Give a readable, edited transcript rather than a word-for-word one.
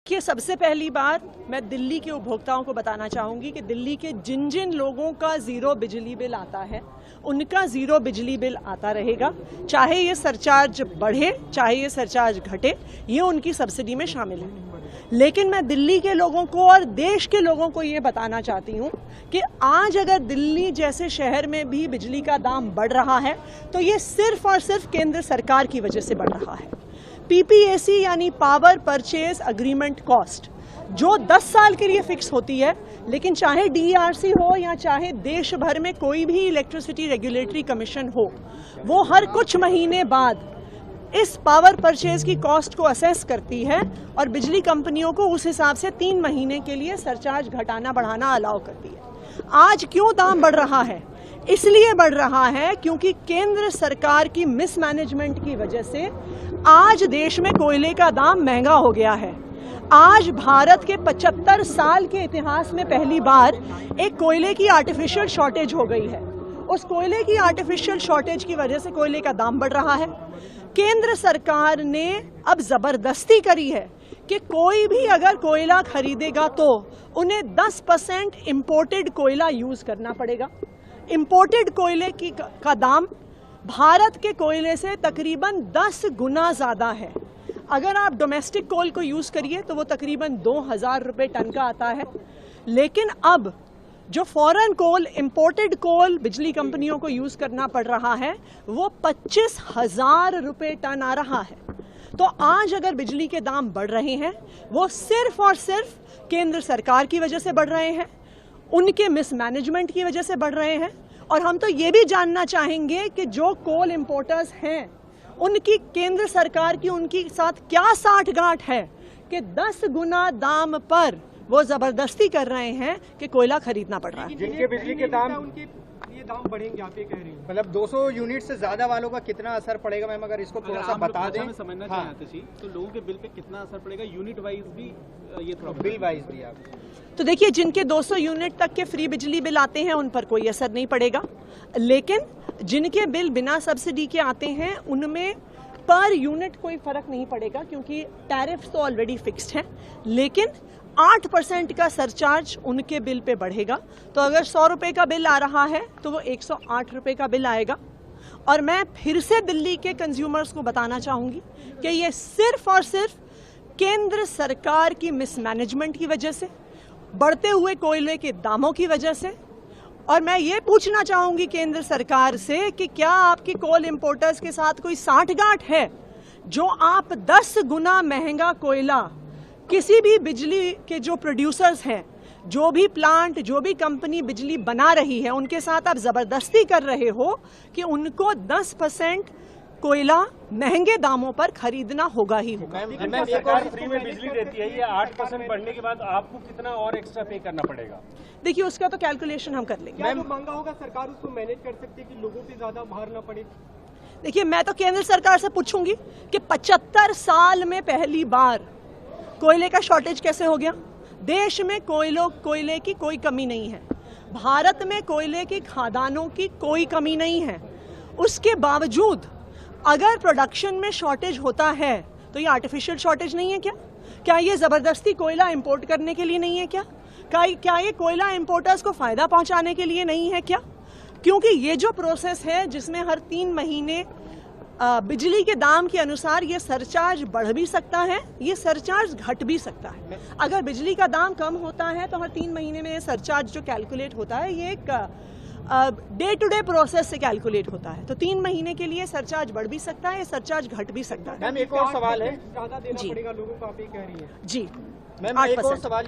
कि सबसे पहली बार मैं दिल्ली के उपभोक्ताओं को बताना चाहूँगी कि दिल्ली के जिन जिन लोगों का ज़ीरो बिजली बिल आता है उनका ज़ीरो बिजली बिल आता रहेगा, चाहे ये सरचार्ज बढ़े चाहे ये सरचार्ज घटे, ये उनकी सब्सिडी में शामिल है। लेकिन मैं दिल्ली के लोगों को और देश के लोगों को ये बताना चाहती हूँ कि आज अगर दिल्ली जैसे शहर में भी बिजली का दाम बढ़ रहा है तो ये सिर्फ और सिर्फ केंद्र सरकार की वजह से बढ़ रहा है। पीपीएसी यानी पावर परचेज अग्रीमेंट कॉस्ट जो 10 साल के लिए फिक्स होती है, लेकिन चाहे डीईआरसी हो या चाहे देश भर में कोई भी इलेक्ट्रिसिटी रेगुलेटरी कमीशन हो, वो हर कुछ महीने बाद इस पावर परचेज की कॉस्ट को असेस करती है और बिजली कंपनियों को उस हिसाब से 3 महीने के लिए सरचार्ज घटाना बढ़ाना अलाउ करती है। आज क्यों दाम बढ़ रहा है? इसलिए बढ़ रहा है क्योंकि केंद्र सरकार की मिसमैनेजमेंट की वजह से आज देश में कोयले का दाम महंगा हो गया है। आज भारत के 75 साल के इतिहास में पहली बार एक कोयले की आर्टिफिशियल शॉर्टेज हो गई है। उस कोयले की आर्टिफिशियल शॉर्टेज की वजह से कोयले का दाम बढ़ रहा है। केंद्र सरकार ने अब जबरदस्ती करी है कि कोई भी अगर कोयला खरीदेगा तो उन्हें 10% इंपोर्टेड कोयला यूज करना पड़ेगा। इंपोर्टेड कोयले का दाम भारत के कोयले से तकरीबन 10 गुना ज़्यादा है। अगर आप डोमेस्टिक कोल को यूज़ करिए तो वो तकरीबन 2000 रुपये टन का आता है, लेकिन अब जो फॉरेन कोल, इंपोर्टेड कोल बिजली कंपनियों को यूज़ करना पड़ रहा है वो 25,000 रुपये टन आ रहा है। तो आज अगर बिजली के दाम बढ़ रहे हैं वो सिर्फ और सिर्फ केंद्र सरकार की वजह से बढ़ रहे हैं, उनके मिसमैनेजमेंट की वजह से बढ़ रहे हैं। और हम तो ये भी जानना चाहेंगे कि जो कोल इंपोर्टर्स हैं उनकी केंद्र सरकार की उनके साथ क्या साठगांठ है कि 10 गुना दाम पर वो जबरदस्ती कर रहे हैं कि कोयला खरीदना पड़ रहा है। जिनके बिजली के दाम उनके ये दाम बढ़ेंगे, आप ये कह रही हैं? मतलब 200 यूनिट से ज्यादा वालों का कितना असर पड़ेगा मैम, अगर इसको थोड़ा सा बता दें। समझना चाहते थी तो लोगों के बिल पे कितना असर पड़ेगा, यूनिट वाइज भी ये थोड़ा बिल वाइज भी आप तो देखिए, जिनके 200 यूनिट तक के फ्री बिजली बिल आते हैं उन पर कोई असर नहीं पड़ेगा, लेकिन जिनके बिल बिना सब्सिडी के आते हैं उनमें पर यूनिट कोई फर्क नहीं पड़ेगा क्योंकि टैरिफ्स तो ऑलरेडी फिक्स्ड हैं। लेकिन 8% का सरचार्ज उनके बिल पे बढ़ेगा। तो अगर 100 रुपये का बिल आ रहा है तो वो 108 रुपये का बिल आएगा। और मैं फिर से दिल्ली के कंज्यूमर्स को बताना चाहूँगी कि ये सिर्फ और सिर्फ केंद्र सरकार की मिसमैनेजमेंट की वजह से, बढ़ते हुए कोयले के दामों की वजह से। और मैं ये पूछना चाहूँगी केंद्र सरकार से कि क्या आपकी कोल इंपोर्टर्स के साथ कोई साठगांठ है जो आप 10 गुना महंगा कोयला किसी भी बिजली के जो प्रोड्यूसर्स हैं, जो भी प्लांट, जो भी कंपनी बिजली बना रही है, उनके साथ आप जबरदस्ती कर रहे हो कि उनको 10% कोयला महंगे दामों पर खरीदना होगा ही होगा। सरकार फ्री में बिजली देती है, ये 8% बढ़ने के बाद आपको कितना और एक्स्ट्रा पे करना पड़ेगा? देखिए, उसका तो कैलकुलेशन हम कर लेंगे। क्या जो महंगा होगा सरकार उसको मैनेज कर सकती है कि लोगों पे ज्यादा भार ना पड़े? देखिए, मैं तो केंद्र सरकार से पूछूंगी कि 75 साल में पहली बार कोयले का शॉर्टेज कैसे हो गया? देश में कोयले की कोई कमी नहीं है, भारत में कोयले की खादानों की कोई कमी नहीं है। उसके बावजूद अगर प्रोडक्शन में शॉर्टेज होता है तो ये आर्टिफिशियल शॉर्टेज नहीं है क्या? क्या ये जबरदस्ती कोयला इंपोर्ट करने के लिए नहीं है क्या? क्या ये कोयला इंपोर्टर्स को फायदा पहुंचाने के लिए नहीं है क्या? क्योंकि ये जो प्रोसेस है जिसमें हर 3 महीने बिजली के दाम के अनुसार ये सरचार्ज बढ़ भी सकता है, ये सरचार्ज घट भी सकता है। अगर बिजली का दाम कम होता है तो हर 3 महीने में ये सरचार्ज जो कैलकुलेट होता है ये एक डे टू डे प्रोसेस से कैलकुलेट होता है। तो 3 महीने के लिए सरचार्ज बढ़ भी सकता है, सरचार्ज घट भी सकता है। मैम एक और सवाल है, जी, लोगों को आप ये कह रही है जी, मैम एक और सवाल